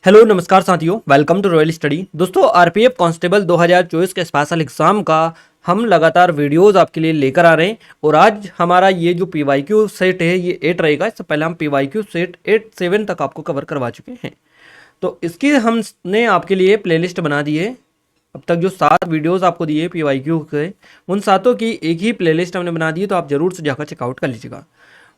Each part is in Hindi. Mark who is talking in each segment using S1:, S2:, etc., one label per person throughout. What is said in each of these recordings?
S1: हेलो नमस्कार साथियों, वेलकम टू रॉयल स्टडी। दोस्तों, आरपीएफ कांस्टेबल 2024 के स्पेशल एग्जाम का हम लगातार वीडियोस आपके लिए लेकर आ रहे हैं। और आज हमारा ये जो पीवाईक्यू सेट है ये 8 रहेगा। इससे पहले हम पीवाईक्यू सेट 7 तक आपको कवर करवा चुके हैं। तो इसकी हमने आपके लिए प्लेलिस्ट बना दी है। अब तक जो 7 वीडियोस आपको दिए पीवाईक्यू के, उन सातों की एक ही प्लेलिस्ट हमने बना दी है, तो आप जरूर से जाकर चेकआउट कर लीजिएगा।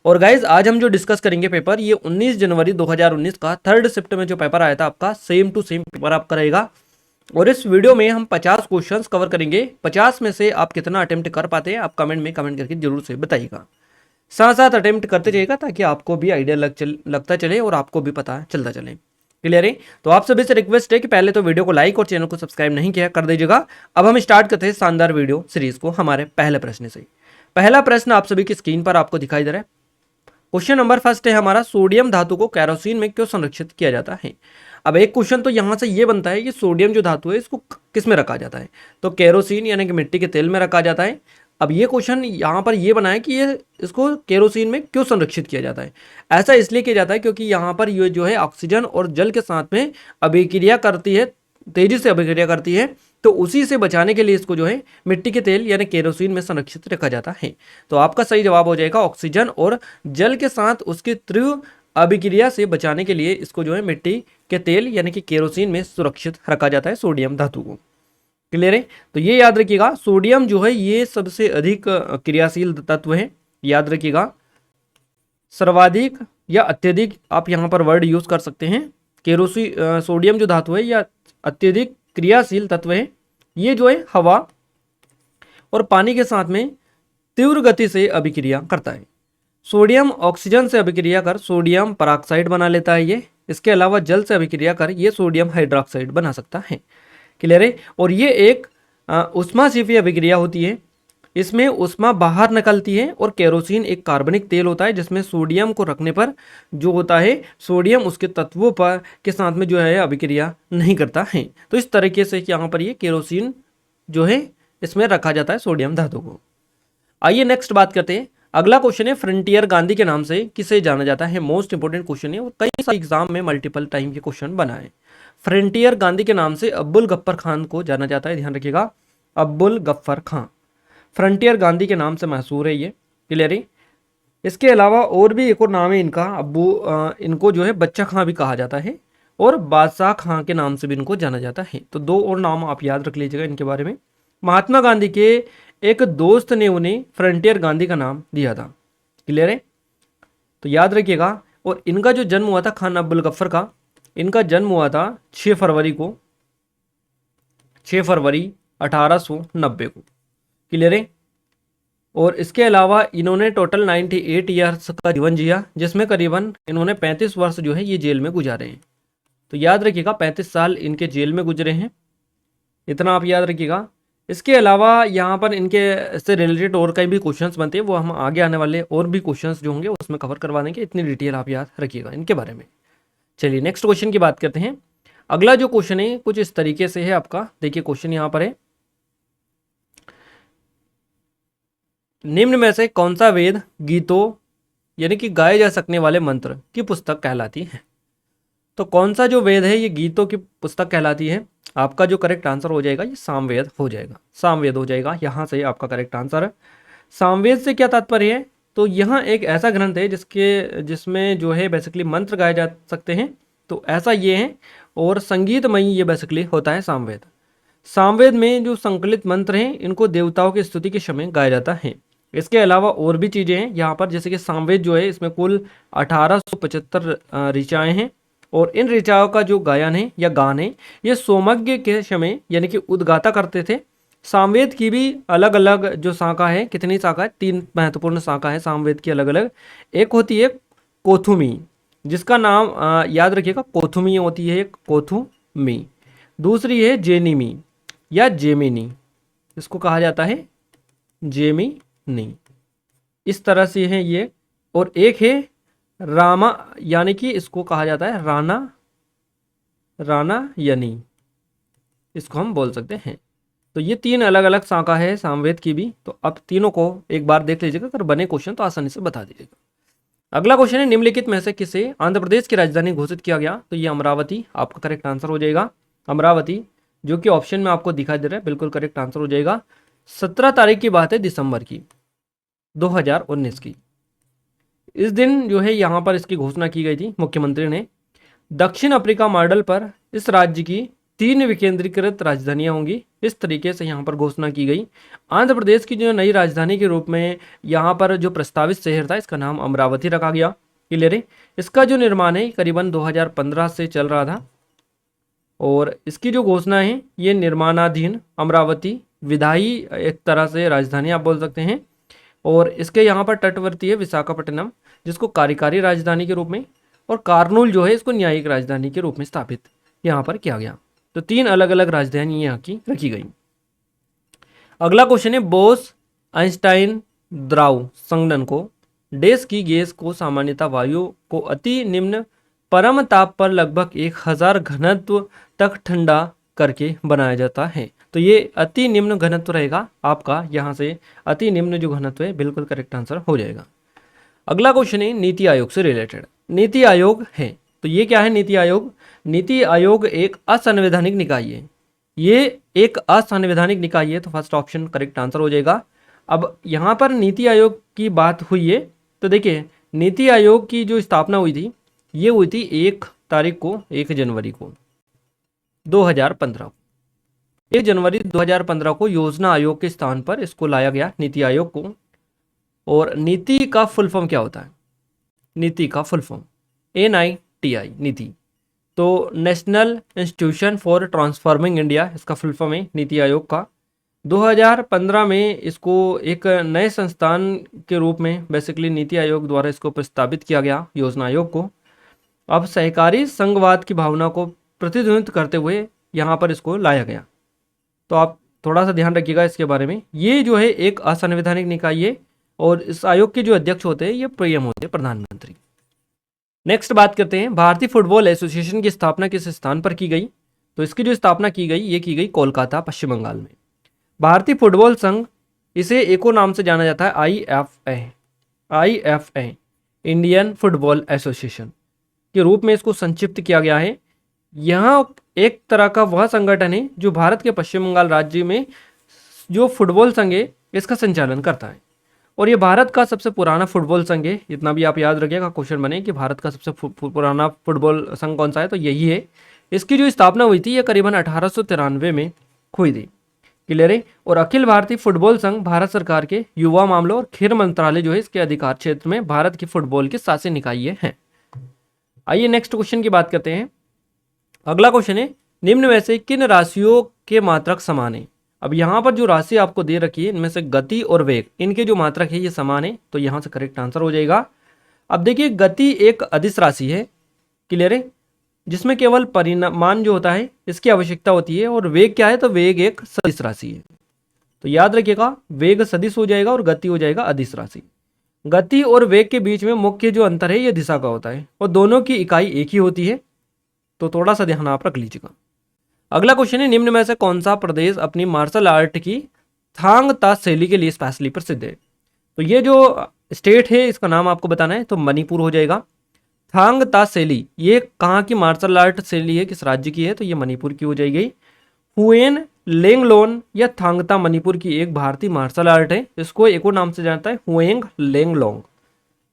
S1: और गाइज, आज हम जो डिस्कस करेंगे पेपर, ये 19 जनवरी 2019 का 3rd शिफ्ट में जो पेपर आया था आपका, सेम टू सेम पेपर आपका रहेगा। और इस वीडियो में हम 50 क्वेश्चंस कवर करेंगे। 50 में से आप कितना अटेम्प्ट कर पाते हैं, आप कमेंट में कमेंट करके जरूर से बताइएगा। साथ साथ अटेम्प्ट करते जाइएगा ताकि आपको भी आइडिया लगता चले और आपको भी पता चलता चले। क्लियर है? तो आप सभी से रिक्वेस्ट है कि पहले तो वीडियो को लाइक और चैनल को सब्सक्राइब नहीं किया कर दीजिएगा। अब हम स्टार्ट करते हैं शानदार वीडियो सीरीज को हमारे पहले प्रश्न से। पहला प्रश्न आप सभी की स्क्रीन पर आपको दिखाई दे रहा है। क्वेश्चन नंबर फर्स्ट है हमारा, सोडियम धातु को केरोसिन में क्यों संरक्षित किया जाता है। अब एक क्वेश्चन तो यहां से ये बनता है कि सोडियम जो धातु है इसको किस में रखा जाता है, तो केरोसिन यानी कि मिट्टी के तेल में रखा जाता है। अब ये क्वेश्चन यहाँ पर ये बना है कि ये इसको केरोसिन में क्यों संरक्षित किया जाता है। ऐसा इसलिए किया जाता है क्योंकि यहाँ पर ये जो है ऑक्सीजन और जल के साथ में अभिक्रिया करती है, तेजी से अभिक्रिया करती है। तो उसी से बचाने के लिए इसको जो है मिट्टी के तेल यानी केरोसिन में संरक्षित रखा जाता है। तो आपका सही जवाब हो जाएगा ऑक्सीजन और जल के साथ उसकी तीव्र अभिक्रिया से बचाने के लिए इसको जो है मिट्टी के तेल यानी कि केरोसिन में सुरक्षित रखा जाता है सोडियम धातु को। क्लियर है? तो ये याद रखिएगा, सोडियम जो है ये सबसे अधिक क्रियाशील तत्व है। याद रखिएगा, सर्वाधिक या अत्यधिक आप यहाँ पर वर्ड यूज कर सकते हैं। सोडियम जो धातु है या अत्यधिक क्रियाशील तत्व है। ये जो है हवा और पानी के साथ में तीव्र गति से अभिक्रिया करता है। सोडियम ऑक्सीजन से अभिक्रिया कर सोडियम परऑक्साइड बना लेता है ये। इसके अलावा जल से अभिक्रिया कर ये सोडियम हाइड्रोक्साइड बना सकता है। क्लियर है? और ये एक ऊष्माक्षेपीय अभिक्रिया होती है। इसमें ऊष्मा बाहर निकलती है और केरोसिन एक कार्बनिक तेल होता है जिसमें सोडियम को रखने पर जो होता है सोडियम उसके तत्वों पर के साथ में जो है अभिक्रिया नहीं करता है। तो इस तरीके से यहाँ पर ये केरोसिन जो है इसमें रखा जाता है सोडियम धातु को। आइए नेक्स्ट बात करते हैं। अगला क्वेश्चन है, फ्रंटियर गांधी के नाम से किसे जाना जाता है। मोस्ट इंपोर्टेंट क्वेश्चन है और कई सारे एग्जाम में मल्टीपल टाइम के क्वेश्चन बना है। फ्रंटियर गांधी के नाम से अब्दुल गफ्फर खान को जाना जाता है। ध्यान रखिएगा, अब्दुल गफ्फर खान फ्रंटियर गांधी के नाम से मशहूर है ये। क्लियर है? इसके अलावा और भी एक और नाम है इनका, इनको जो है बच्चा खां भी कहा जाता है और बादशाह खां के नाम से भी इनको जाना जाता है। तो 2 और नाम आप याद रख लीजिएगा इनके बारे में। महात्मा गांधी के एक दोस्त ने उन्हें फ्रंटियर गांधी का नाम दिया था। क्लियर है? तो याद रखिएगा। और इनका जो जन्म हुआ था खान अब्दुल गफ्फर का, इनका जन्म हुआ था 6 फरवरी को, 6 फरवरी 1890 को। क्लियर है? और इसके अलावा इन्होंने टोटल 98 ईयर्स का जीवन जिया, जिसमें करीबन इन्होंने 35 वर्ष जो है ये जेल में गुजारे हैं। तो याद रखिएगा 35 साल इनके जेल में गुजरे हैं, इतना आप याद रखिएगा। इसके अलावा यहाँ पर इनके से रिलेटेड और कई भी क्वेश्चंस बनते हैं, वो हम आगे आने वाले और भी क्वेश्चंस जो होंगे उसमें कवर करवा देंगे। इतनी डिटेल आप याद रखिएगा इनके बारे में। चलिए नेक्स्ट क्वेश्चन की बात करते हैं। अगला जो क्वेश्चन है कुछ इस तरीके से है आपका। देखिए क्वेश्चन यहाँ पर है, निम्न में से कौन सा वेद गीतों यानी कि गाए जा सकने वाले मंत्र की पुस्तक कहलाती है। तो कौन सा जो वेद है ये गीतों की पुस्तक कहलाती है। आपका जो करेक्ट आंसर हो जाएगा ये सामवेद हो जाएगा। सामवेद हो जाएगा, यहाँ से आपका करेक्ट आंसर है। सामवेद से क्या तात्पर्य है, तो यहाँ एक ऐसा ग्रंथ है जिसमें जो है बेसिकली मंत्र गाए जा सकते हैं। तो ऐसा ये है और संगीतमयी ये बेसिकली होता है सामवेद। सामवेद में जो संकलित मंत्र हैं इनको देवताओं की स्तुति के समय गाया जाता है। इसके अलावा और भी चीज़ें हैं यहाँ पर, जैसे कि सामवेद जो है इसमें कुल 1875 ऋचाएँ हैं और इन ऋचाओं का जो गायन है या गान है ये सोमज्ञ के समय यानी कि उद्गाता करते थे। सामवेद की भी अलग अलग जो शाखा है, कितनी शाखा है, 3 महत्वपूर्ण शाखा है सामवेद की अलग अलग। एक होती है कोथुमी, जिसका नाम याद रखिएगा, कोथुमी होती है एक कोथुमी। दूसरी है जेनिमी या जेमिनी, इसको कहा जाता है जेमिनी, इस तरह से है ये। और एक है रामा यानी कि इसको कहा जाता है राना यानी, इसको हम बोल सकते हैं। तो ये 3 अलग अलग शाखा है सामवेद की भी। तो अब तीनों को एक बार देख लीजिएगा, अगर बने क्वेश्चन तो आसानी से बता दीजिएगा। अगला क्वेश्चन है, निम्नलिखित में से किसे आंध्र प्रदेश की राजधानी घोषित किया गया? तो ये अमरावती आपका करेक्ट आंसर हो जाएगा। अमरावती, जो कि ऑप्शन में आपको दिखाई दे रहा है, बिल्कुल करेक्ट आंसर हो जाएगा। 17 तारीख की बात है दिसंबर की 2019 की। इस दिन जो है यहाँ पर इसकी घोषणा की गई थी मुख्यमंत्री ने। दक्षिण अफ्रीका मॉडल पर इस राज्य की 3 विकेंद्रीकृत राजधानियां होंगी, इस तरीके से यहाँ पर घोषणा की गई। आंध्र प्रदेश की जो नई राजधानी के रूप में यहाँ पर जो प्रस्तावित शहर था, इसका नाम अमरावती रखा गया। क्लियर है। इसका जो निर्माण है करीबन 2015 से चल रहा था और इसकी जो घोषणा है ये निर्माणाधीन अमरावती विधायी एक तरह से राजधानी आप बोल सकते हैं। और इसके यहाँ पर तटवर्ती है विशाखापट्टनम, जिसको कार्यकारी राजधानी के रूप में, और कार्नूल जो है इसको न्यायिक राजधानी के रूप में स्थापित यहाँ पर किया गया। तो 3 अलग अलग राजधानी यहाँ की रखी गई। अगला क्वेश्चन है, बोस आइंस्टाइन द्राउ संगठन को देश की गैस को सामान्यतः वायु को अति निम्न परम ताप पर लगभग 1000 घनत्व तक ठंडा करके बनाया जाता है। तो ये अति निम्न घनत्व रहेगा आपका, यहाँ से अति निम्न जो घनत्व है बिल्कुल करेक्ट आंसर हो जाएगा। अगला क्वेश्चन है नीति आयोग से रिलेटेड। नीति आयोग है, तो ये क्या है नीति आयोग? नीति आयोग एक असंवैधानिक निकाय है। ये एक असंवैधानिक निकाय है, तो फर्स्ट ऑप्शन करेक्ट आंसर हो जाएगा। अब यहाँ पर नीति आयोग की बात हुई है, तो देखिए नीति आयोग की जो स्थापना हुई थी ये हुई थी 1 तारीख को, 1 जनवरी को 2015। 1 जनवरी 2015 को योजना आयोग के स्थान पर इसको लाया गया नीति आयोग को। और नीति का फुल फॉर्म क्या होता है? नीति का फुल फॉर्म NITI, नीति। तो national institution for transforming India इसका फुल फॉर्म है नीति आयोग का। 2015 में इसको एक नए संस्थान के रूप में बेसिकली नीति आयोग द्वारा इसको प्रस्तावित किया गया योजना आयोग को। अब सहकारी संघवाद की भावना को प्रतिध्वनित करते हुए यहाँ पर इसको लाया गया। तो आप थोड़ा सा ध्यान रखिएगा इसके बारे में। ये जो है एक असंवैधानिक निकाय है और इस आयोग के जो अध्यक्ष होते हैं ये पीएम होते हैं, प्रधानमंत्री। नेक्स्ट बात करते हैं, भारतीय फुटबॉल एसोसिएशन की स्थापना किस स्थान पर की गई? तो इसकी जो स्थापना की गई ये की गई कोलकाता, पश्चिम बंगाल में। भारतीय फुटबॉल संघ, इसे एको नाम से जाना जाता है IFA, इंडियन फुटबॉल एसोसिएशन के रूप में इसको संक्षिप्त किया गया है। यह एक तरह का वह संगठन है जो भारत के पश्चिम बंगाल राज्य में जो फुटबॉल संघ है इसका संचालन करता है। और ये भारत का सबसे पुराना फुटबॉल संघ है। इतना भी आप याद रखिएगा, क्वेश्चन बने कि भारत का सबसे पुराना फुटबॉल संघ कौन सा है, तो यही है। इसकी जो स्थापना हुई थी ये करीबन 1893 में हुई थी। क्लियर है। और अखिल भारतीय फुटबॉल संघ भारत सरकार के युवा मामलों और खेल मंत्रालय जो है इसके अधिकार क्षेत्र में भारत की फुटबॉल के शासी निकाय हैं। आइए नेक्स्ट क्वेश्चन की बात करते हैं। अगला क्वेश्चन है, निम्न में से किन राशियों के मात्रक समान है? अब यहाँ पर जो राशि आपको दे रखी है इनमें से गति और वेग, इनके जो मात्रक है ये समान है, तो यहाँ से करेक्ट आंसर हो जाएगा। अब देखिए गति एक अदिश राशि है, क्लियर है, जिसमें केवल परिमाण जो होता है इसकी आवश्यकता होती है। और वेग क्या है? तो वेग एक सदिश राशि है। तो याद रखिएगा वेग सदिश हो जाएगा और गति हो जाएगा अदिश राशि। गति और वेग के बीच में मुख्य जो अंतर है ये दिशा का होता है और दोनों की इकाई एक ही होती है, तो थोड़ा सा ध्यान आप रख लीजिएगा। अगला क्वेश्चन है, निम्न में से कौन सा प्रदेश अपनी मार्शल आर्ट की थांग ता शैली के लिए स्पेशली प्रसिद्ध है? तो ये जो स्टेट है इसका नाम आपको बताना है, तो मणिपुर हो जाएगा। थांग ता शैली ये कहाँ की मार्शल आर्ट शैली है, किस राज्य की है? तो ये मणिपुर की हो जाएगी। हुएन लेंगलोन या थांगता मणिपुर की एक भारतीय मार्शल आर्ट है, इसको एक और नाम से जानता है हुएंग लेंगलोंग,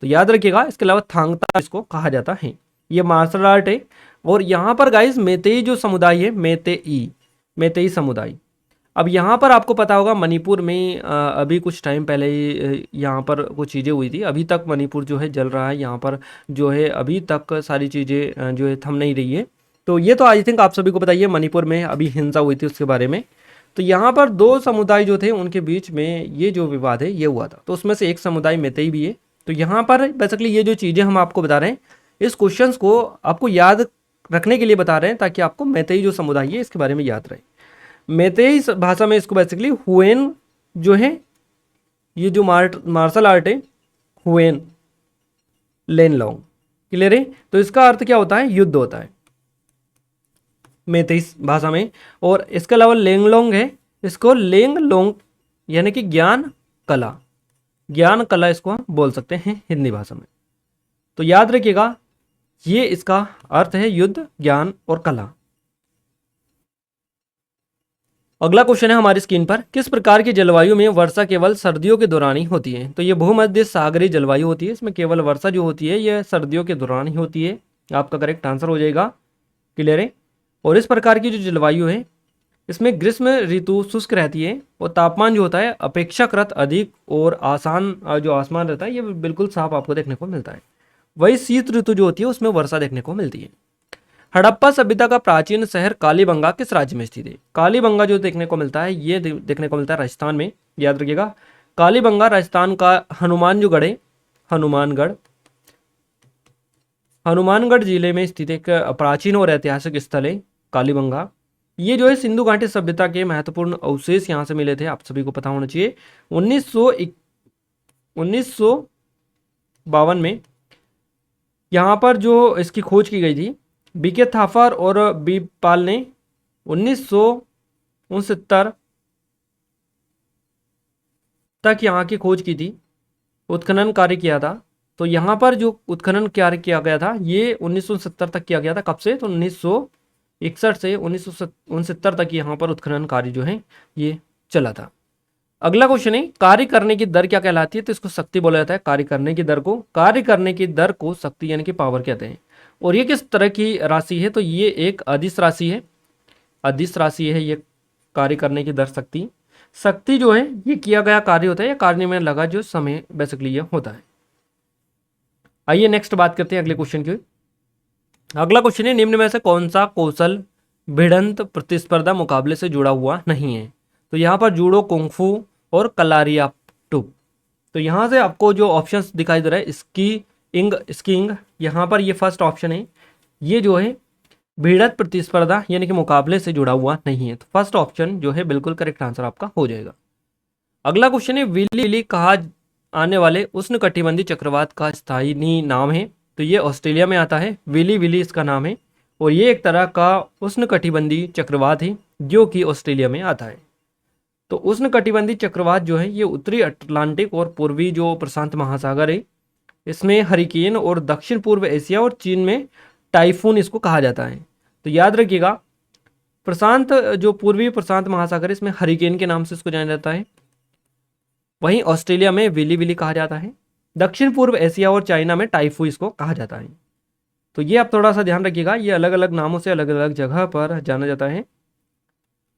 S1: तो याद रखिएगा। इसके अलावा थांगता इसको कहा जाता है, ये मार्शल आर्ट है। और यहाँ पर गाइस मेतेई जो समुदाय है, मेतेई समुदाय, अब यहाँ पर आपको पता होगा मणिपुर में अभी कुछ टाइम पहले यहाँ पर कुछ चीज़ें हुई थी, अभी तक मणिपुर जो है जल रहा है, यहाँ पर जो है अभी तक सारी चीज़ें जो है थम नहीं रही है। तो ये तो आई थिंक आप सभी को पता ही है, मणिपुर में अभी हिंसा हुई थी उसके बारे में। तो यहाँ पर 2 समुदाय जो थे उनके बीच में ये जो विवाद है ये हुआ था, तो उसमें से एक समुदाय मेतेई भी है। तो यहाँ पर बेसिकली ये जो चीज़ें हम आपको बता रहे हैं इस क्वेश्चंस को आपको याद रखने के लिए बता रहे हैं, ताकि आपको मेतेई जो समुदाय है इसके बारे में याद रहे। मेतेई भाषा में इसको बेसिकली हुएन जो है, ये जो मार्शल आर्ट है हुएन लेनलोंग, क्लियर है। तो इसका अर्थ क्या होता है? युद्ध होता है मेतेई भाषा में। और इसके अलावा लेंगलोंग है, इसको लेंगलोंग यानी कि ज्ञान कला इसको हम बोल सकते हैं हिंदी भाषा में। तो याद रखिएगा ये इसका अर्थ है युद्ध, ज्ञान और कला। अगला क्वेश्चन है हमारी स्क्रीन पर, किस प्रकार की जलवायु में वर्षा केवल सर्दियों के दौरान ही होती है? तो ये भूमध्य सागरीय जलवायु होती है, इसमें केवल वर्षा जो होती है यह सर्दियों के दौरान ही होती है। आपका करेक्ट आंसर हो जाएगा। क्लियर है। और इस प्रकार की जो जलवायु है इसमें ग्रीष्म ऋतु शुष्क रहती है और तापमान जो होता है अपेक्षाकृत अधिक और आसान जो आसमान रहता है ये बिल्कुल साफ आपको देखने को मिलता है। वही शीत ऋतु जो होती है उसमें वर्षा देखने को मिलती है। हड़प्पा सभ्यता का प्राचीन शहर कालीबंगा किस राज्य में स्थित है? कालीबंगा जो देखने को मिलता है ये देखने को मिलता है राजस्थान में। याद रखिएगा कालीबंगा राजस्थान का हनुमानगढ़ है, हनुमानगढ़ जिले में स्थित एक प्राचीन और ऐतिहासिक स्थल है कालीबंगा। ये जो है सिंधु घाटी सभ्यता के महत्वपूर्ण अवशेष यहाँ से मिले थे, आप सभी को पता होना चाहिए। 1952 में यहाँ पर जो इसकी खोज की गई थी बीके थापर और बी पाल ने 1969 तक यहाँ की खोज की थी, उत्खनन कार्य किया था। तो यहाँ पर जो उत्खनन कार्य किया गया था ये 1970 तक किया गया था। कब से? तो 1961 से 1969 तक यहाँ पर उत्खनन कार्य जो है ये चला था। अगला क्वेश्चन है कार्य करने की दर क्या कहलाती है? तो इसको शक्ति बोला जाता है। कार्य करने की दर को शक्ति यानी कि पावर कहते हैं। और ये किस तरह की राशि है? तो ये एक अदिश राशि है, ये कार्य करने की दर शक्ति जो है ये किया गया कार्य होता है या कार्य में लगा जो समय बेसिकली ये होता है। आइए नेक्स्ट बात करते हैं अगले क्वेश्चन की। अगला क्वेश्चन है निम्न में से कौन सा कौशल भिड़ंत प्रतिस्पर्धा मुकाबले से जुड़ा हुआ नहीं है? तो यहाँ पर जूडो, कुंफू और कलारियाप्टू। तो यहाँ से आपको जो ऑप्शंस दिखाई दे रहा है स्कीइंग, यहाँ पर ये फर्स्ट ऑप्शन है, ये जो है भिड़ंत प्रतिस्पर्धा यानी कि मुकाबले से जुड़ा हुआ नहीं है। तो फर्स्ट ऑप्शन जो है बिल्कुल करेक्ट आंसर आपका हो जाएगा। अगला क्वेश्चन है विली विली कहा आने वाले उष्णकटिबंधीय चक्रवात का स्थायी नाम है? तो ये ऑस्ट्रेलिया में आता है, विली विली इसका नाम है और ये एक तरह का उष्णकटिबंधीय चक्रवात है जो कि ऑस्ट्रेलिया में आता है। तो उष्णकटिबंधीय चक्रवात जो है ये उत्तरी अटलांटिक और पूर्वी जो प्रशांत महासागर है इसमें हरिकेन और दक्षिण पूर्व एशिया और चीन में टाइफून इसको कहा जाता है। तो याद रखिएगा पूर्वी प्रशांत महासागर इसमें हरिकेन के नाम से इसको जाना जाता है, वहीं ऑस्ट्रेलिया में विली विली कहा जाता है, दक्षिण पूर्व एशिया और चाइना में टाइफू इसको कहा जाता है। तो ये आप थोड़ा सा ध्यान रखिएगा, ये अलग अलग नामों से अलग अलग जगह पर जाना जाता है।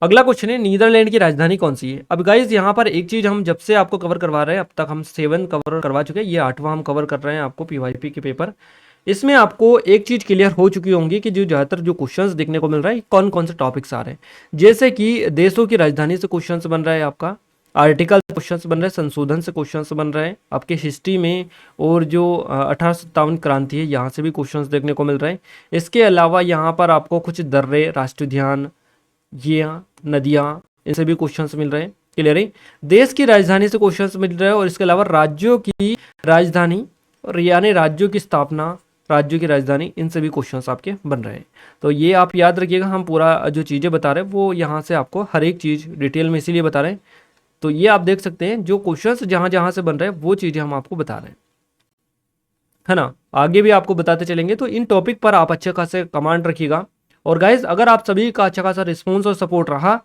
S1: अगला क्वेश्चन है नीदरलैंड की राजधानी कौन सी है? अब गाइज यहाँ पर एक चीज हम जब से आपको कवर करवा रहे हैं, अब तक हम 7 कवर करवा चुके हैं, ये 8वां हम कवर कर रहे हैं आपको पीवाईपी के पेपर। इसमें आपको एक चीज क्लियर हो चुकी होंगी कि जो ज़्यादातर जो क्वेश्चंस देखने को मिल रहा है कौन कौन से टॉपिक्स आ रहे हैं, जैसे कि देशों की राजधानी से क्वेश्चंस बन रहा है, आपका आर्टिकल क्वेश्चंस बन रहे हैं, संशोधन से क्वेश्चंस बन रहे हैं, आपके हिस्ट्री में और जो 1857 क्रांति है यहाँ से भी क्वेश्चंस देखने को मिल रहे हैं। इसके अलावा यहाँ पर आपको कुछ दर्रे, राष्ट्रीय उद्यान, ये नदियाँ, इनसे भी क्वेश्चंस मिल रहे हैं। क्लियर है। देश की राजधानी से क्वेश्चंस मिल रहे हैं और इसके अलावा राज्यों की राजधानी और यानी राज्यों की स्थापना, राज्यों की राजधानी, इनसे भी क्वेश्चंस आपके बन रहे हैं। तो ये आप याद रखिएगा, हम पूरा जो चीज़ें बता रहे हैं वो यहाँ से आपको हर एक चीज़ डिटेल में इसीलिए बता रहे हैं। तो ये आप देख सकते हैं जो क्वेश्चंस जहाँ जहाँ से बन रहे हैं वो चीज़ें हम आपको बता रहे हैं, है ना। आगे भी आपको बताते चलेंगे। तो इन टॉपिक पर आप अच्छे खासे कमांड रखिएगा। और गाइज अगर आप सभी का अच्छा खासा रिस्पॉन्स और सपोर्ट रहा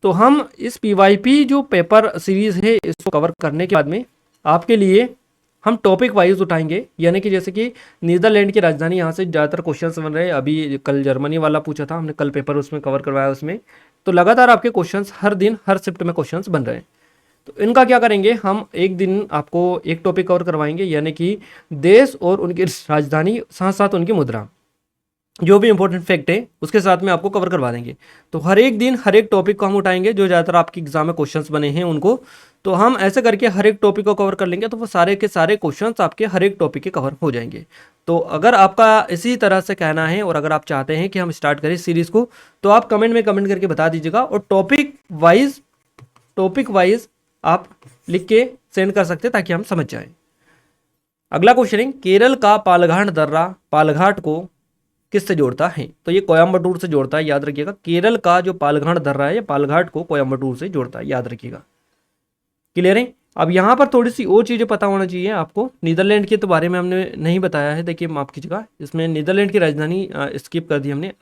S1: तो हम इस पीवाईपी जो पेपर सीरीज है इसको कवर करने के बाद में आपके लिए हम टॉपिक वाइज उठाएंगे, यानी कि जैसे कि नीदरलैंड की राजधानी, यहाँ से ज़्यादातर क्वेश्चंस बन रहे हैं। अभी कल जर्मनी वाला पूछा था हमने, कल पेपर उसमें कवर करवाया उसमें। तो लगातार आपके क्वेश्चंस हर दिन हर शिफ्ट में क्वेश्चंस बन रहे हैं। तो इनका क्या करेंगे, हम एक दिन आपको एक टॉपिक कवर करवाएंगे, यानी कि देश और उनकी राजधानी, साथ साथ उनकी मुद्रा, जो भी इंपॉर्टेंट फैक्ट है उसके साथ में आपको कवर करवा देंगे। तो हर एक दिन हर एक टॉपिक को हम उठाएंगे जो ज़्यादातर आपके एग्जाम में क्वेश्चंस बने हैं उनको। तो हम ऐसे करके हर एक टॉपिक को कवर कर लेंगे तो वो सारे के सारे क्वेश्चंस आपके हर एक टॉपिक के कवर हो जाएंगे। तो अगर आपका इसी तरह से कहना है और अगर आप चाहते हैं कि हम स्टार्ट करें सीरीज़ को, तो आप कमेंट में कमेंट करके बता दीजिएगा और टॉपिक वाइज आप लिख के सेंड कर सकते हैं ताकि हम समझ जाएं। अगला क्वेश्चन है केरल का पालघाट दर्रा पालघाट को किससे जोड़ता है? तो ये कोयम्बटूर से जोड़ता है, याद रखिएगा। केरल का जो पालघाट दर्रा है ये पालघाट को कोयम्बटूर से जोड़ता है, याद रखिएगा। क्लियर है। अब यहाँ पर थोड़ी सी और चीज़ें पता होना चाहिए आपको। नीदरलैंड के तो बारे में हमने नहीं बताया है, देखिए माफ कीजिएगा, इसमें नीदरलैंड की राजधानी स्किप कर दी हमने,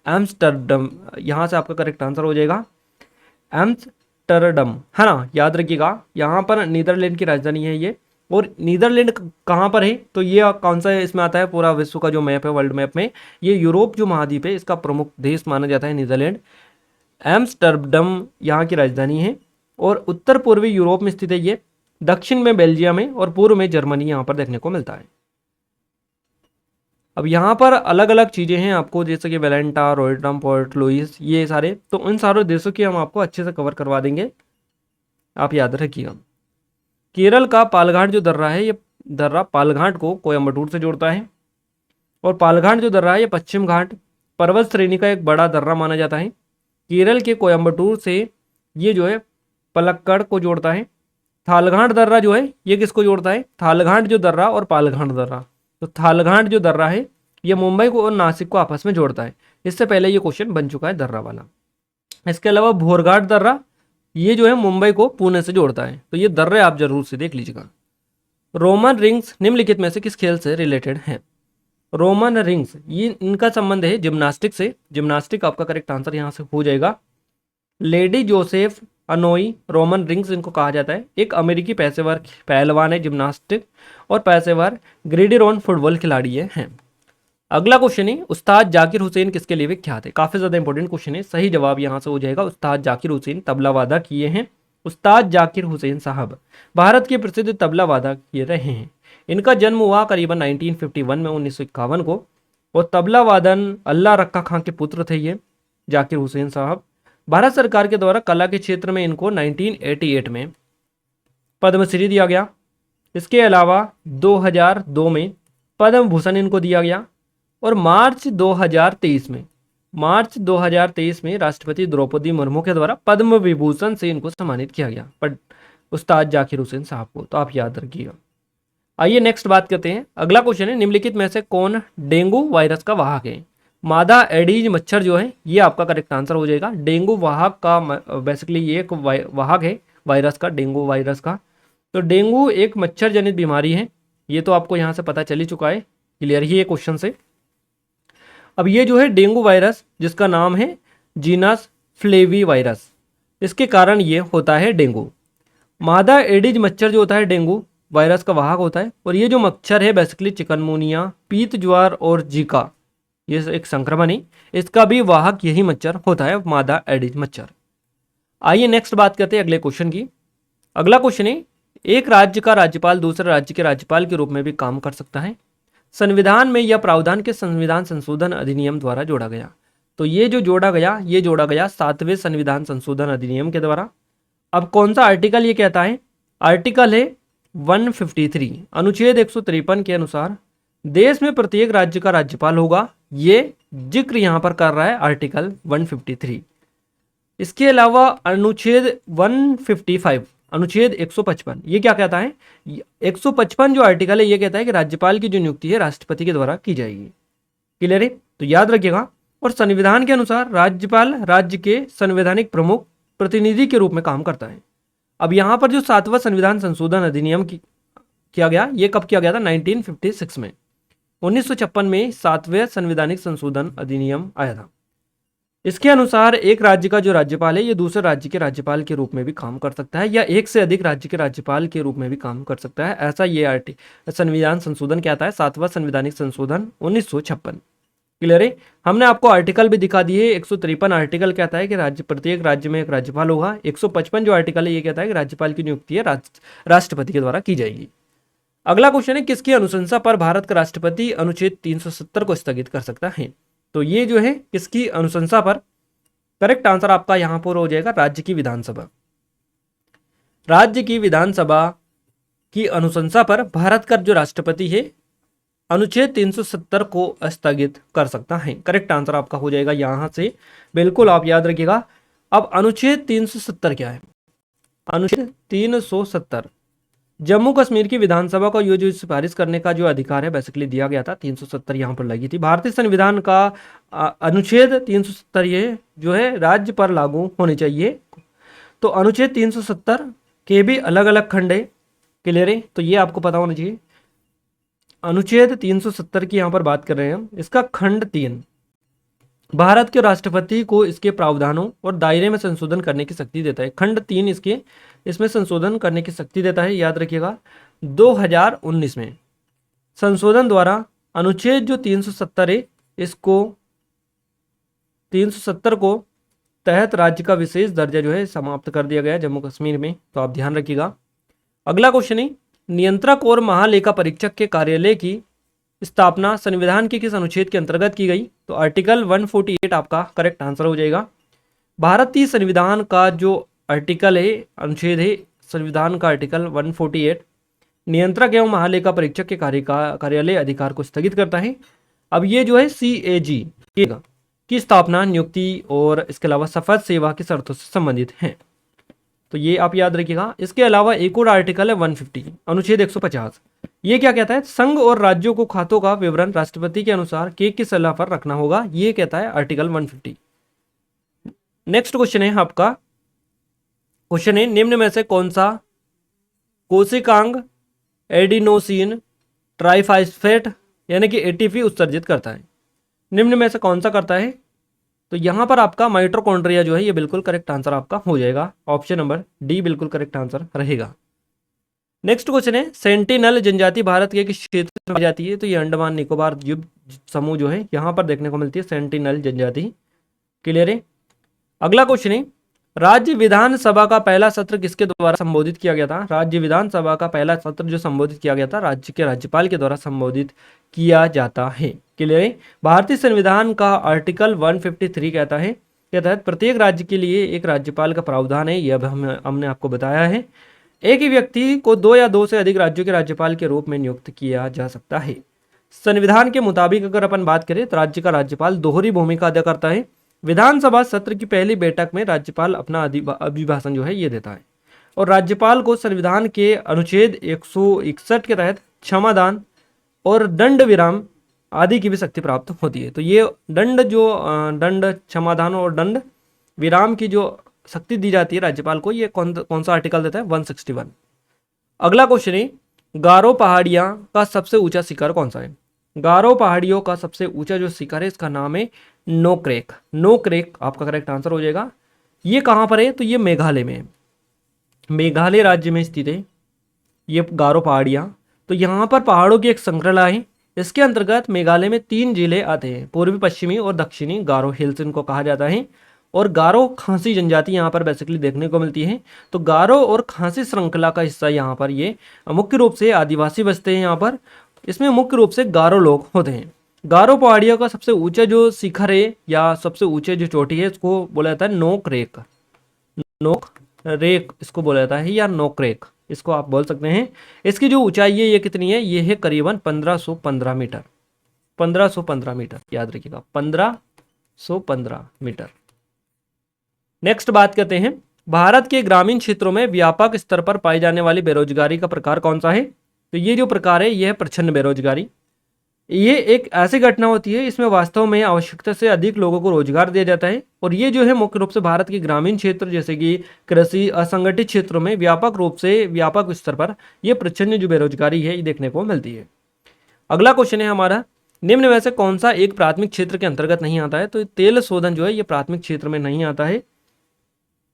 S1: एम्स्टर्डम, यहाँ से आपका करेक्ट आंसर हो जाएगा एम्स्टर्डम, है ना, याद रखिएगा, यहाँ पर नीदरलैंड की राजधानी है ये। और नीदरलैंड कहाँ पर है, तो ये कौन सा इसमें आता है, पूरा विश्व का जो मैप है, वर्ल्ड मैप में ये यूरोप जो महाद्वीप है इसका प्रमुख देश माना जाता है नीदरलैंड। एम्स्टर्डम यहाँ की राजधानी है और उत्तर पूर्वी यूरोप में स्थित है ये, दक्षिण में बेल्जियम है और पूर्व में जर्मनी यहाँ पर देखने को मिलता है। अब यहाँ पर अलग अलग चीज़ें हैं आपको, जैसे कि वेलेंटा, रोयटम, पोर्ट लुइस, ये सारे, तो उन सारे देशों की हम आपको अच्छे से कवर करवा देंगे, आप याद रखिएगा। केरल का पालघाट जो दर्रा है, ये दर्रा पालघाट को कोयम्बटूर से जोड़ता है और पालघाट जो दर्रा है ये पश्चिम घाट पर्वत श्रेणी का एक बड़ा दर्रा माना जाता है। केरल के कोयम्बटूर से ये जो है पलक्कड़ को जोड़ता है। थालघाट दर्रा जो है ये किसको जोड़ता है, थालघाट जो दर्रा और पालघाट दर्रा, तो थालघाट जो दर्रा है ये मुंबई को और नासिक को आपस में जोड़ता है। इससे पहले ये क्वेश्चन बन चुका है दर्रा वाला। इसके अलावा भोरघाट दर्रा ये जो है मुंबई को पुणे से जोड़ता है, तो ये दर्रे आप जरूर से देख लीजिएगा। रोमन रिंग्स निम्नलिखित में से किस खेल से रिलेटेड हैं। रोमन रिंग्स ये इनका संबंध है जिम्नास्टिक से, जिम्नास्टिक आपका करेक्ट आंसर यहाँ से हो जाएगा। Lady Joseph Anoa'i Roman rings इनको कहा जाता है, एक अमेरिकी पेशेवर पहलवान है जिम्नास्टिक और पेशेवर ग्रिडिरोन फुटबॉल खिलाड़ी हैं। अगला क्वेश्चन है उस्ताद जाकिर हुसैन किसके लिए विख्यात है। काफी ज्यादा इंपॉर्टेंट क्वेश्चन है, सही जवाब यहाँ से हो जाएगा उस्ताद जाकिर हुसैन तबला वादक किए हैं। उस्ताद जाकिर हुसैन साहब भारत के प्रसिद्ध तबला वादक किए रहे हैं। इनका जन्म हुआ करीबन 1951 में 1951 को और तबला वादन अल्लाह रक्का खां के पुत्र थे ये जाकिर हुसैन साहब। भारत सरकार के द्वारा कला के क्षेत्र में इनको 1988 में पद्मश्री दिया गया। इसके अलावा 2002 में पद्म भूषण इनको दिया गया और मार्च 2023 में राष्ट्रपति द्रौपदी मुर्मू के द्वारा पद्म विभूषण से इनको सम्मानित किया गया पर उस्ताद जाकिर हुसैन साहब को, तो आप याद रखिएगा। आइए नेक्स्ट बात करते हैं। अगला क्वेश्चन है निम्नलिखित में से कौन डेंगू वायरस का वाहक है। मादा एडीज मच्छर जो है ये आपका करेक्ट आंसर हो जाएगा। डेंगू वाहक का बेसिकली ये एक वाहक है वायरस का, डेंगू वायरस का। तो डेंगू एक मच्छर जनित बीमारी है, ये तो आपको यहाँ से पता चल ही चुका है, क्लियर ही है क्वेश्चन से। अब ये जो है डेंगू वायरस जिसका नाम है जीनस फ्लेवी वायरस, इसके कारण ये होता है डेंगू। मादा एडीज मच्छर जो होता है डेंगू वायरस का वाहक होता है और ये जो मच्छर है बेसिकली चिकनगुनिया, पीत ज्वार और जीका, ये एक संक्रमण है, इसका भी वाहक यही मच्छर होता है, मादा एडीज मच्छर। आइए नेक्स्ट बात करते हैं अगले क्वेश्चन की। अगला क्वेश्चन है एक राज्य का राज्यपाल दूसरे राज्य के राज्यपाल के रूप में भी काम कर सकता है। संविधान में यह प्रावधान के संविधान संशोधन अधिनियम द्वारा जोड़ा गया। तो ये जो जोड़ा गया 7वें संविधान संशोधन अधिनियम के द्वारा। अब कौन सा आर्टिकल ये कहता है, आर्टिकल है 153 अनुच्छेद 153 के अनुसार देश में प्रत्येक राज्य का राज्यपाल होगा, ये जिक्र यहां पर कर रहा है आर्टिकल 153। इसके अलावा अनुच्छेद 155 अनुच्छेद 155 ये क्या कहता है, 155 जो आर्टिकल है ये कहता है कि राज्यपाल की जो नियुक्ति है राष्ट्रपति के द्वारा की जाएगी, क्लियर है, तो याद रखिएगा। और संविधान के अनुसार राज्यपाल राज्य के संवैधानिक प्रमुख प्रतिनिधि के रूप में काम करता है। अब यहाँ पर जो 7वां संविधान संशोधन अधिनियम किया गया, ये कब किया गया था, 1956 में, 1956 में 7वें संवैधानिक संशोधन अधिनियम आया था। इसके अनुसार एक राज्य का जो राज्यपाल है ये दूसरे राज्य के राज्यपाल के रूप में भी काम कर सकता है या एक से अधिक राज्य के राज्यपाल के रूप में भी काम कर सकता है, ऐसा ये संविधान संशोधन कहता है, 7वां संवैधानिक संशोधन 1956, क्लियर है। हमने आपको आर्टिकल भी दिखा दिए, 153 आर्टिकल कहता है कि राज्य प्रत्येक राज्य में एक राज्यपाल होगा, 155 जो आर्टिकल है ये कहता है कि राज्यपाल की नियुक्ति है राष्ट्रपति के द्वारा की जाएगी। अगला क्वेश्चन है किसकी अनुशंसा पर भारत का राष्ट्रपति अनुच्छेद 370 को स्थगित कर सकता है। तो ये जो है किसकी अनुशंसा पर, करेक्ट आंसर आपका यहां पर हो जाएगा राज्य की विधानसभा। राज्य की विधानसभा की अनुशंसा पर भारत का जो राष्ट्रपति है अनुच्छेद 370 को स्थगित कर सकता है, करेक्ट आंसर आपका हो जाएगा यहां से, बिल्कुल आप याद रखिएगा। अब अनुच्छेद 370 क्या है, अनुच्छेद 370 जम्मू कश्मीर की विधानसभा को जो सिफारिश करने का जो अधिकार है बेसिकली दिया गया था, 370 यहाँ पर लगी थी। भारतीय संविधान का अनुच्छेद 370 ये जो है राज्य पर लागू होने चाहिए। तो अनुच्छेद 370 के भी अलग अलग खंड है। क्लियर है, तो ये आपको पता होना चाहिए। अनुच्छेद 370 की यहाँ पर बात कर रहे हैं हम। इसका खंड 3 भारत के राष्ट्रपति को इसके प्रावधानों और दायरे में संशोधन करने की शक्ति देता है। खंड 3 इसमें संशोधन करने की शक्ति देता है। याद रखिएगा 2019 में संशोधन द्वारा अनुच्छेद जो 370 है, इसको 370 को तहत राज्य का विशेष दर्जा जो है समाप्त कर दिया गया है जम्मू कश्मीर में, तो आप ध्यान रखिएगा। अगला क्वेश्चन है, नियंत्रक और महालेखा परीक्षक के कार्यालय की स्थापना संविधान के किस अनुच्छेद के अंतर्गत की गई? तो आर्टिकल 148 आपका करेक्ट आंसर हो जाएगा। भारतीय संविधान का जो आर्टिकल है, अनुच्छेद है संविधान का आर्टिकल 148 नियंत्रक एवं महालेखा परीक्षक के कार्यालय अधिकार को स्थगित करता है। अब ये जो है CAG की स्थापना, नियुक्ति और इसके अलावा शपथ सेवा की शर्तों से संबंधित है, तो ये आप याद रखिएगा। इसके अलावा एक और आर्टिकल है 150 अनुच्छेद 150, ये क्या कहता है? संघ और राज्यों को खातों का विवरण राष्ट्रपति के अनुसार की सलाह पर रखना होगा, ये कहता है आर्टिकल 150। नेक्स्ट क्वेश्चन है आपका, क्वेश्चन है निम्न में से कौन सा कोशिकांग एडिनोसिन ट्राइफॉस्फेट यानी कि ATP उत्सर्जित करता है? निम्न में से कौन सा करता है? तो यहां पर आपका माइटोकॉन्ड्रिया जो है ये बिल्कुल करेक्ट आंसर आपका हो जाएगा। ऑप्शन नंबर डी बिल्कुल करेक्ट आंसर रहेगा। नेक्स्ट क्वेश्चन है, सेंटिनल जनजाति भारत के किस क्षेत्र में पाई जाती है? तो ये अंडमान निकोबार द्वीप समूह जो है यहाँ पर देखने को मिलती है सेंटिनल जनजाति। क्लियर है। अगला क्वेश्चन है, राज्य विधानसभा का पहला सत्र किसके द्वारा संबोधित किया गया था? राज्य विधानसभा का पहला सत्र जो संबोधित किया गया था राज्य के राज्यपाल के द्वारा संबोधित किया जाता है। क्लियर है। भारतीय संविधान का आर्टिकल 153 कहता है के तहत प्रत्येक राज्य के लिए एक राज्यपाल का प्रावधान है। यह हमने आपको बताया है। एक ही व्यक्ति को 2 या 2 से अधिक राज्यों के राज्यपाल के रूप में नियुक्त किया जा सकता है। संविधान के मुताबिक अगर अपन बात करें तो राज्य का राज्यपाल दोहरी भूमिका अदा करता है। विधानसभा सत्र की पहली बैठक में राज्यपाल अपना अभिभाषण जो है ये देता है और राज्यपाल को संविधान के अनुच्छेद 161 के तहत क्षमादान और दंड विराम आदि की भी शक्ति प्राप्त होती है। तो ये दंड क्षमादान और दंड विराम की जो शक्ति दी जाती है राज्यपाल को, ये कौन सा आर्टिकल देता है? 161। अगला क्वेश्चन है, गारो पहाड़ियां का सबसे ऊंचा शिखर कौन सा है? गारो पहाड़ियों का सबसे ऊंचा जो शिखर है इसका नाम है नोक्रेक। नोक्रेक आपका करेक्ट आंसर हो जाएगा। ये कहां पर है? तो ये मेघालय में है, मेघालय राज्य में स्थित है ये गारो पहाड़ियां। तो यहाँ पर पहाड़ों की एक श्रृंखला है। इसके अंतर्गत मेघालय में 3 जिले आते हैं, पूर्वी, पश्चिमी और दक्षिणी गारो हिल्स इनको कहा जाता है। और गारो खासी जनजाति यहाँ पर बेसिकली देखने को मिलती है। तो गारो और खासी श्रृंखला का हिस्सा यहाँ पर ये मुख्य रूप से आदिवासी बसते हैं यहाँ पर। इसमें मुख्य रूप से गारो लोग होते हैं। गारो पहाड़ियों का सबसे ऊंचा जो शिखर है या सबसे ऊंचे जो चोटी है इसको बोला जाता है नोकरेक। नोकरेक इसको बोला जाता है या नोकरेक इसको आप बोल सकते हैं। इसकी जो ऊंचाई है ये कितनी है? ये है करीबन 1515 मीटर। 1515 मीटर याद रखिएगा, 1515 मीटर। नेक्स्ट बात करते हैं, भारत के ग्रामीण क्षेत्रों में व्यापक स्तर पर पाई जाने वाली बेरोजगारी का प्रकार कौन सा है? तो ये जो प्रकार है ये है प्रच्छन्न बेरोजगारी। ये एक ऐसी घटना होती है इसमें वास्तव में आवश्यकता से अधिक लोगों को रोजगार दिया जाता है और ये जो है मुख्य रूप से भारत के ग्रामीण क्षेत्र जैसे कि कृषि असंगठित क्षेत्रों में व्यापक स्तर पर यह प्रच्छन्न जो बेरोजगारी है ये देखने को मिलती है। अगला क्वेश्चन है हमारा, निम्न में से कौन सा एक प्राथमिक क्षेत्र के अंतर्गत नहीं आता है? तो तेल शोधन जो है ये प्राथमिक क्षेत्र में नहीं आता है।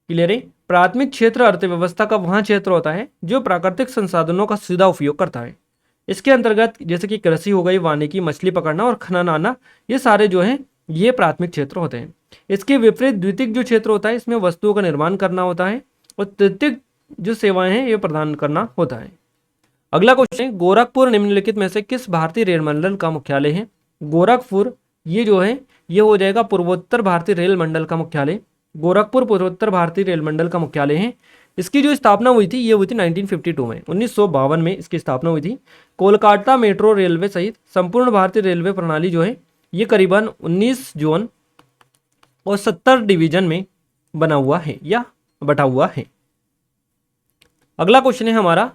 S1: क्लियर है। प्राथमिक क्षेत्र अर्थव्यवस्था का वह क्षेत्र होता है जो प्राकृतिक संसाधनों का सीधा उपयोग करता है। इसके अंतर्गत जैसे कि कृषि हो गई, वानिकी, मछली पकड़ना और खनन आना, ये सारे जो हैं ये प्राथमिक क्षेत्र होते हैं। इसके विपरीत द्वितीयक जो क्षेत्र होता है इसमें वस्तुओं का निर्माण करना होता है और तृतीयक जो सेवाएं हैं ये प्रदान करना होता है। अगला क्वेश्चन है, गोरखपुर निम्नलिखित में से किस भारतीय रेल मंडल का मुख्यालय है? गोरखपुर ये जो है ये हो जाएगा पूर्वोत्तर भारतीय रेल मंडल का मुख्यालय। गोरखपुर पूर्वोत्तर भारतीय रेल मंडल का मुख्यालय है। इसकी जो स्थापना हुई थी ये हुई थी 1952 में, 1952 में इसकी स्थापना हुई थी। कोलकाता मेट्रो रेलवे सहित संपूर्ण भारतीय रेलवे प्रणाली जो है ये करीबन 19 जोन और 70 डिवीजन में बना हुआ है या बटा हुआ है। अगला क्वेश्चन है हमारा,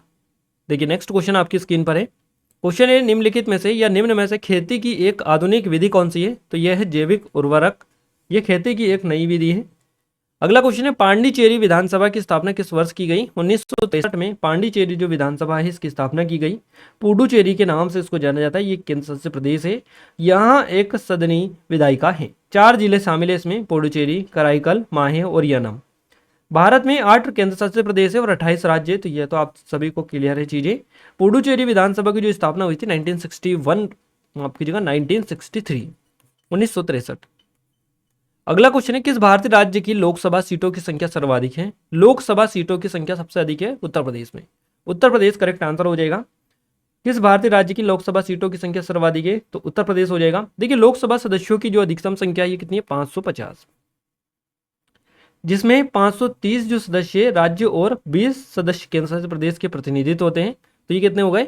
S1: देखिए नेक्स्ट क्वेश्चन आपकी स्क्रीन पर है। क्वेश्चन है, निम्नलिखित में से या निम्न में से खेती की एक आधुनिक विधि कौन सी है? तो यह है जैविक उर्वरक। यह खेती की एक नई विधि है। अगला क्वेश्चन है पांडिचेरी विधानसभा की स्थापना किस वर्ष की गई? 1963 में पांडिचेरी जो विधानसभा है इसकी स्थापना की गई। पुडुचेरी के नाम से इसको जाना जाता है। ये केंद्र शासित प्रदेश है। यहाँ एक सदनी विधायिका है। 4 जिले शामिल है इसमें, पुडुचेरी, कराईकल, माहे और यानम। भारत में 8 केंद्र शासित प्रदेश है और 28 राज्य है, तो यह तो आप सभी को क्लियर है चीजें। पुडुचेरी विधानसभा की जो स्थापना हुई थी 1961, माफ कीजिएगा 1963, 1963। अगला क्वेश्चन है किस भारतीय राज्य की लोकसभा सीटों की संख्या सर्वाधिक है? लोकसभा सीटों की संख्या सबसे अधिक है उत्तर प्रदेश में। उत्तर प्रदेश करेक्ट आंसर हो जाएगा। किस भारतीय राज्य की लोकसभा सीटों की संख्या सर्वाधिक है? तो उत्तर प्रदेश हो जाएगा। देखिए लोकसभा सदस्यों की जो अधिकतम संख्या है ये कितनी है? 550, जिसमें 530 जो सदस्य राज्य और 20 सदस्य केंद्र शासित प्रदेश के प्रतिनिधित्व होते हैं। तो ये कितने हो गए?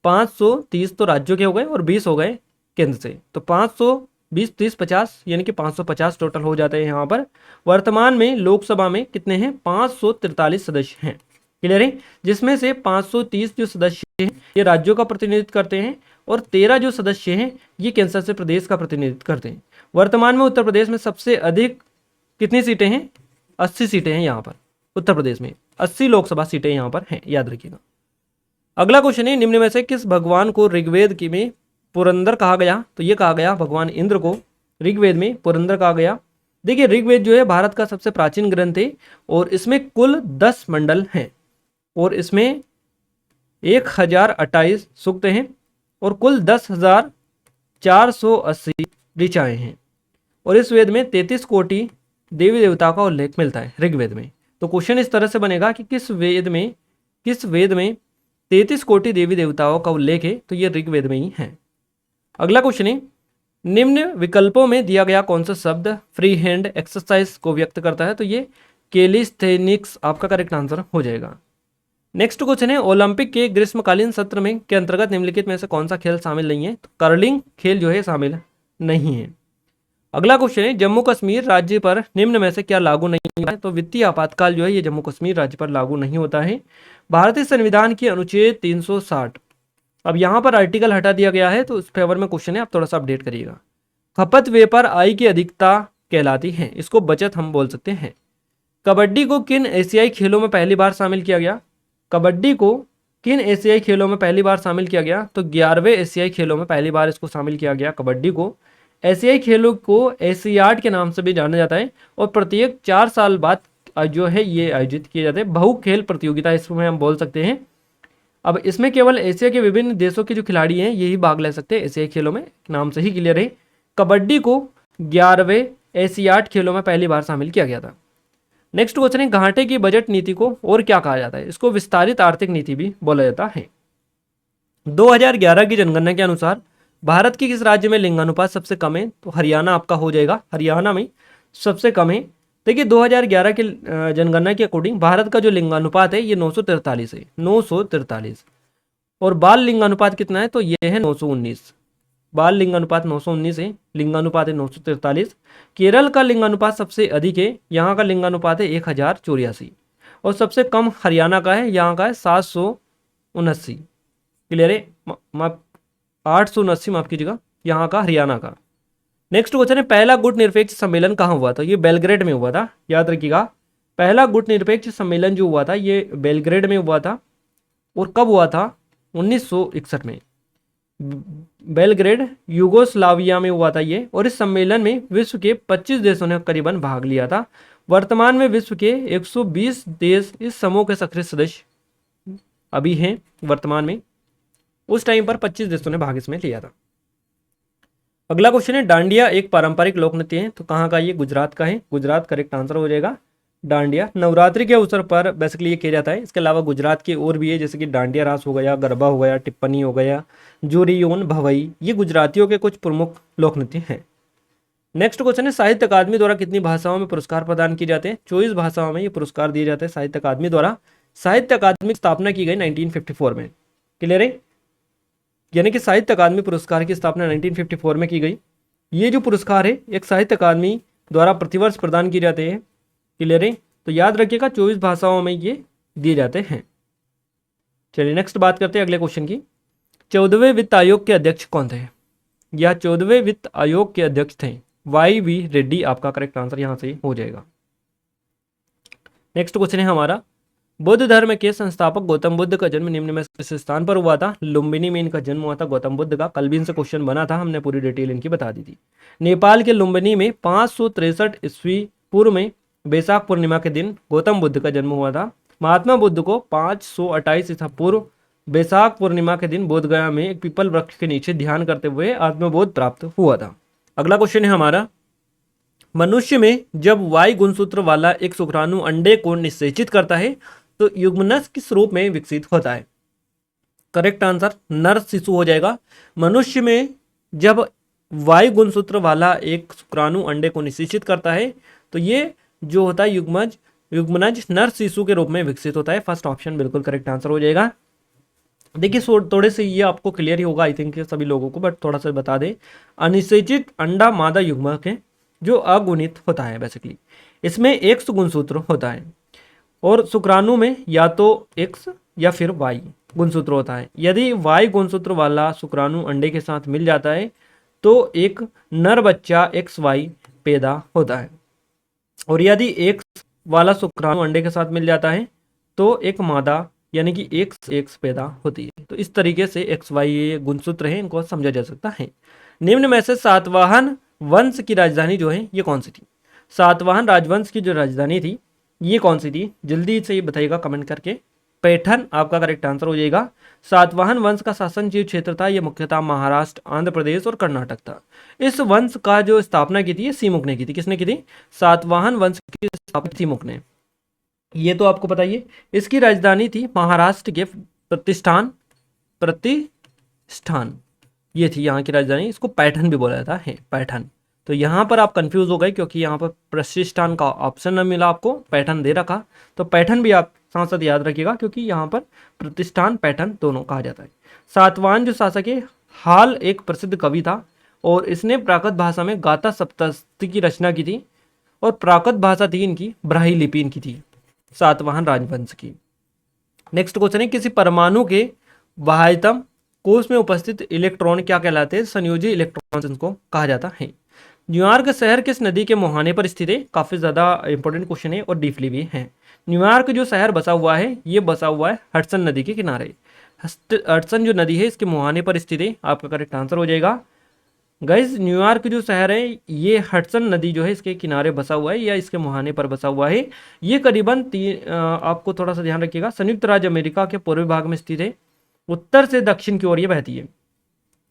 S1: 530 तो राज्यों के हो गए और 20 हो गए केंद्र से। तो 520, 30, 50 यानी कि 550 टोटल हो जाते हैं यहाँ पर। वर्तमान में लोकसभा में कितने हैं? 543 सदस्य हैं। क्लियर है? जिसमें से 530 जो सदस्य हैं ये राज्यों का प्रतिनिधित्व करते हैं और 13 जो सदस्य हैं ये केंद्र शासित प्रदेश का प्रतिनिधित्व करते हैं। वर्तमान में उत्तर प्रदेश में सबसे अधिक कितनी सीटें हैं? 80 सीटें हैं यहाँ पर। उत्तर प्रदेश में 80 लोकसभा सीटें यहाँ पर हैं, याद रखिएगा। अगला क्वेश्चन है निम्न में से किस भगवान को ऋग्वेद की में पुरंदर कहा गया? तो ये कहा गया भगवान इंद्र को ऋग्वेद में पुरंदर कहा गया। देखिए ऋग्वेद जो है भारत का सबसे प्राचीन ग्रंथ है और इसमें कुल 10 मंडल हैं और इसमें 1028 सूक्त हैं और कुल 10,480 ऋचाएं हैं और इस वेद में 33 कोटि देवी देवताओं का उल्लेख मिलता है ऋग्वेद में। तो क्वेश्चन इस तरह से बनेगा कि किस वेद में 33 कोटि देवी देवताओं का उल्लेख है? तो ये ऋग्वेद में ही है। अगला क्वेश्चन है निम्न विकल्पों में दिया गया कौन सा शब्द फ्री हैंड एक्सरसाइज को व्यक्त करता है? तो ये कैलिस्थेनिक्स आपका करेक्ट आंसर हो जाएगा। नेक्स्ट क्वेश्चन है ओलंपिक के ग्रीष्मकालीन सत्र में के अंतर्गत निम्नलिखित में से कौन सा खेल शामिल नहीं है? तो कर्लिंग खेल जो है शामिल नहीं है। अगला क्वेश्चन है जम्मू कश्मीर राज्य पर निम्न में से क्या लागू नहीं होता है? तो वित्तीय आपातकाल जो है ये जम्मू कश्मीर राज्य पर लागू नहीं होता है। भारतीय संविधान की अनुच्छेद 360, अब यहाँ पर आर्टिकल हटा दिया गया है तो उस फेवर में क्वेश्चन है, आप थोड़ा सा अपडेट करिएगा। खपत व्यय पर आय की अधिकता कहलाती है, इसको बचत हम बोल सकते हैं। कबड्डी को किन एशियाई खेलों में पहली बार शामिल किया गया? कबड्डी को किन एशियाई खेलों में पहली बार शामिल किया गया? तो 11वें एशियाई खेलों में पहली बार इसको शामिल किया गया। कबड्डी को एशियाई खेलों को एशियाड के नाम से भी जाना जाता है और प्रत्येक 4 साल बाद जो है ये आयोजित किए जाते हैं। बहु खेल प्रतियोगिता इसमें हम बोल सकते हैं। अब इसमें केवल एशिया के विभिन्न देशों के जो खिलाड़ी हैं यही भाग ले सकते हैं एशियाई खेलों में, नाम से ही क्लियर है। कबड्डी को 11वें एशियाड खेलों में पहली बार शामिल किया गया था। नेक्स्ट क्वेश्चन है घाटे की बजट नीति को और क्या कहा जाता है? इसको विस्तारित आर्थिक नीति भी बोला जाता है। 2011 की जनगणना के अनुसार भारत के किस राज्य में लिंगानुपात सबसे कम है? तो हरियाणा आपका हो जाएगा, हरियाणा में सबसे कम है। देखिए 2011 के जनगणना के अकॉर्डिंग भारत का जो लिंगानुपात है ये 943 है, 943। और बाल लिंगानुपात कितना है? तो ये है 919। बाल लिंगानुपात 919 है, लिंगानुपात है 943। केरल का लिंगानुपात सबसे अधिक है, यहाँ का लिंगानुपात है 1084 और सबसे कम हरियाणा का है, यहाँ का है 779। क्लियर है? 879 माफ कीजिएगा, यहाँ का हरियाणा का। नेक्स्ट क्वेश्चन है पहला गुट निरपेक्ष सम्मेलन कहाँ हुआ था? ये बेलग्रेड में हुआ था, याद रखिएगा। पहला गुट निरपेक्ष सम्मेलन जो हुआ था ये बेलग्रेड में हुआ था और कब हुआ था? 1961 में। बेलग्रेड यूगोस्लाविया में हुआ था ये और इस सम्मेलन में विश्व के 25 देशों ने करीबन भाग लिया था। वर्तमान में विश्व के 120 देश इस समूह के सक्रिय सदस्य अभी हैं वर्तमान में। उस टाइम पर 25 देशों ने भाग इसमें लिया था। अगला क्वेश्चन है डांडिया एक पारंपरिक लोक नृत्य है, तो कहाँ का? ये गुजरात का है, गुजरात करेक्ट आंसर हो जाएगा। डांडिया नवरात्रि के अवसर पर बेसिकली ये किया जाता है। इसके अलावा गुजरात के और भी है, जैसे कि डांडिया रास हो गया, गरबा हो गया, टिप्पणी हो गया, जोरियोन, भवई, ये गुजरातियों के कुछ प्रमुख लोक नृत्य हैं। नेक्स्ट क्वेश्चन है साहित्य अकादमी द्वारा कितनी भाषाओं में पुरस्कार प्रदान किए जाते हैं? 24 भाषाओं में ये पुरस्कार दिए जाते हैं साहित्य अकादमी द्वारा। साहित्य अकादमी की स्थापना की गई 1954 में। क्लियर है? यानी कि साहित्य अकादमी पुरस्कार की स्थापना 1954 में की गई। ये जो पुरस्कार है एक साहित्य अकादमी द्वारा प्रतिवर्ष प्रदान किए जाते हैं। क्लियर है? तो याद रखिएगा 24 भाषाओं में ये दिए जाते हैं। चलिए नेक्स्ट बात करते हैं अगले क्वेश्चन की। 14वें वित्त आयोग के अध्यक्ष कौन थे? या 14वें वित्त आयोग के अध्यक्ष थे वाई वी रेड्डी, आपका करेक्ट आंसर यहाँ से हो जाएगा। नेक्स्ट क्वेश्चन है हमारा, बुद्ध धर्म के संस्थापक गौतम बुद्ध का जन्म निम्न में से किस स्थान पर हुआ था? लुम्बिनी में इनका जन्म हुआ था गौतम बुद्ध का। कल भी इनसे क्वेश्चन बना था, हमने पूरी डिटेल इनकी बता दी थी। नेपाल के लुम्बिनी में 563 ईस्वी पूर्व में बैसाख पूर्णिमा के दिन गौतम बुद्ध का जन्म हुआ था। महात्मा बुद्ध को 528 ईसा पूर्व बैसाख पूर्णिमा के दिन बोधगया में एक पीपल वृक्ष के नीचे ध्यान करते हुए आत्मबोध प्राप्त हुआ था। अगला क्वेश्चन है हमारा, मनुष्य में जब वाई गुणसूत्र वाला एक शुक्राणु अंडे को निषेचित करता है तो युग्मनज किस रूप में विकसित होता है? करेक्ट आंसर नर शिशु हो जाएगा। मनुष्य में जब वाई गुणसूत्र वाला एक शुक्राणु अंडे को निषेचित करता है तो ये जो होता है युग्मनज नर शिशु के रूप में विकसित होता है। फर्स्ट ऑप्शन बिल्कुल करेक्ट आंसर हो जाएगा। देखिए थोड़े से ये आपको क्लियर ही होगा आई थिंक सभी लोगों को, बट थोड़ा सा बता दें, अनिषेचित अंडा मादा युग्मक है जो अगुणित होता है। बेसिकली इसमें एक्स गुणसूत्र होता है और शुक्राणु में या तो एक्स या फिर वाई गुणसूत्र होता है। यदि वाई गुणसूत्र वाला शुक्राणु अंडे के साथ मिल जाता है तो एक नर बच्चा एक्स वाई पैदा होता है, और यदि एक्स वाला शुक्राणु अंडे के साथ मिल जाता है तो एक मादा यानी कि एक्स एक्स पैदा होती है। तो इस तरीके से एक्स वाई ये गुणसूत्र हैं, इनको समझा जा सकता है। निम्न में से सातवाहन वंश की राजधानी जो है ये कौन सी थी? सातवाहन राजवंश की जो राजधानी थी ये कौन सी थी? जल्दी से ये बताइएगा कमेंट करके। पैठन आपका करेक्ट आंसर हो जाएगा। सातवाहन वंश का शासन जो क्षेत्र था ये मुख्यतः महाराष्ट्र, आंध्र प्रदेश और कर्नाटक था। इस वंश का जो स्थापना की थी ये सीमुख ने की थी। किसने की थी? सातवाहन वंश की स्थापना सीमुख ने। ये तो आपको पता ही है। इसकी राजधानी थी महाराष्ट्र के प्रतिष्ठान ये थी यहाँ की राजधानी। इसको पैठन भी बोला जाता है, पैठन। तो यहाँ पर आप कंफ्यूज हो गए क्योंकि यहाँ पर प्रतिष्ठान का ऑप्शन न मिला आपको, पैठन दे रखा। तो पैठन भी आप साथ साथ याद रखिएगा क्योंकि यहाँ पर प्रतिष्ठान पैठन दोनों कहा जाता है। सातवाहन जो शासक है हाल एक प्रसिद्ध कवि था और इसने प्राकृत भाषा में गाथा सप्तशती की रचना की थी, और प्राकृत भाषा थी इनकी ब्राह्मी लिपि इनकी थी, सातवाहन राजवंश की। नेक्स्ट क्वेश्चन है, किसी परमाणु के बाह्यतम कोष में उपस्थित इलेक्ट्रॉन क्या कहलाते हैं? संयोजी इलेक्ट्रॉन इनको कहा जाता है। न्यूयॉर्क शहर किस नदी के मुहाने पर स्थित है? काफी ज्यादा इंपॉर्टेंट क्वेश्चन है और डीपली भी है। न्यूयॉर्क जो शहर बसा हुआ है ये बसा हुआ है हडसन नदी के किनारे। हडसन जो नदी है इसके मुहाने पर स्थित है, आपका करेक्ट आंसर हो जाएगा। गाइज न्यूयॉर्क जो शहर है ये हडसन नदी जो है इसके किनारे बसा हुआ है या इसके मुहाने पर बसा हुआ है। ये करीबन आपको थोड़ा सा ध्यान रखिएगा, संयुक्त राज्य अमेरिका के पूर्वी भाग में स्थित है। उत्तर से दक्षिण की ओर ये बहती है,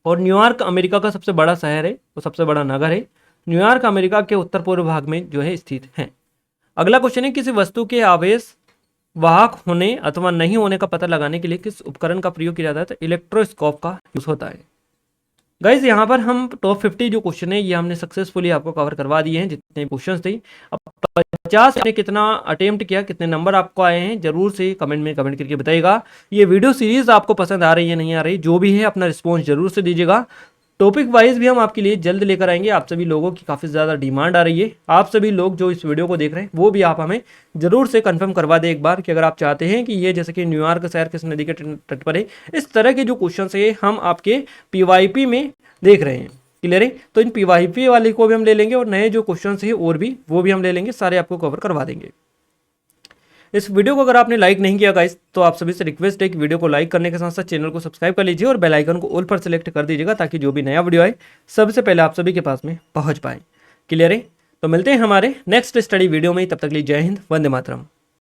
S1: और न्यूयॉर्क अमेरिका का सबसे बड़ा शहर है और सबसे बड़ा नगर है। न्यूयॉर्क अमेरिका के उत्तर पूर्व भाग में जो है स्थित है। अगला क्वेश्चन है, किसी वस्तु के आवेश वाहक होने अथवा नहीं होने का पता लगाने के लिए किस उपकरण का प्रयोग किया जाता है? तो इलेक्ट्रोस्कोप का यूज होता है। गाइज यहाँ पर हम टॉप 50 जो क्वेश्चन है ये हमने सक्सेसफुली आपको कवर करवा दिए हैं, जितने क्वेश्चन थे। अब 50 ने कितना अटेम्प्ट किया, कितने नंबर आपको आए हैं, जरूर से कमेंट में कमेंट करके बताइएगा। ये वीडियो सीरीज आपको पसंद आ रही है नहीं आ रही, जो भी है अपना रिस्पॉन्स जरूर से दीजिएगा। टॉपिक वाइज भी हम आपके लिए जल्द लेकर आएंगे। आप सभी लोगों की काफ़ी ज़्यादा डिमांड आ रही है। आप सभी लोग जो इस वीडियो को देख रहे हैं वो भी आप हमें ज़रूर से कंफर्म करवा दें एक बार कि अगर आप चाहते हैं कि ये जैसे कि न्यूयॉर्क शहर किस नदी के तट पर है, इस तरह के जो क्वेश्चन है हम आपके PYP में देख रहे हैं। क्लियर है? तो इन PYP वाले को भी हम ले लेंगे और नए जो क्वेश्चन है और भी वो भी हम ले लेंगे, सारे आपको कवर करवा देंगे। इस वीडियो को अगर आपने लाइक नहीं किया गाइस तो आप सभी से रिक्वेस्ट है कि वीडियो को लाइक करने के साथ साथ चैनल को सब्सक्राइब कर लीजिए और बेल आइकन को ऑल पर सेलेक्ट कर दीजिएगा ताकि जो भी नया वीडियो आए सबसे पहले आप सभी के पास में पहुंच पाए। क्लियर है? तो मिलते हैं हमारे नेक्स्ट स्टडी वीडियो में, तब तक के लिए जय हिंद, वंदे मातरम।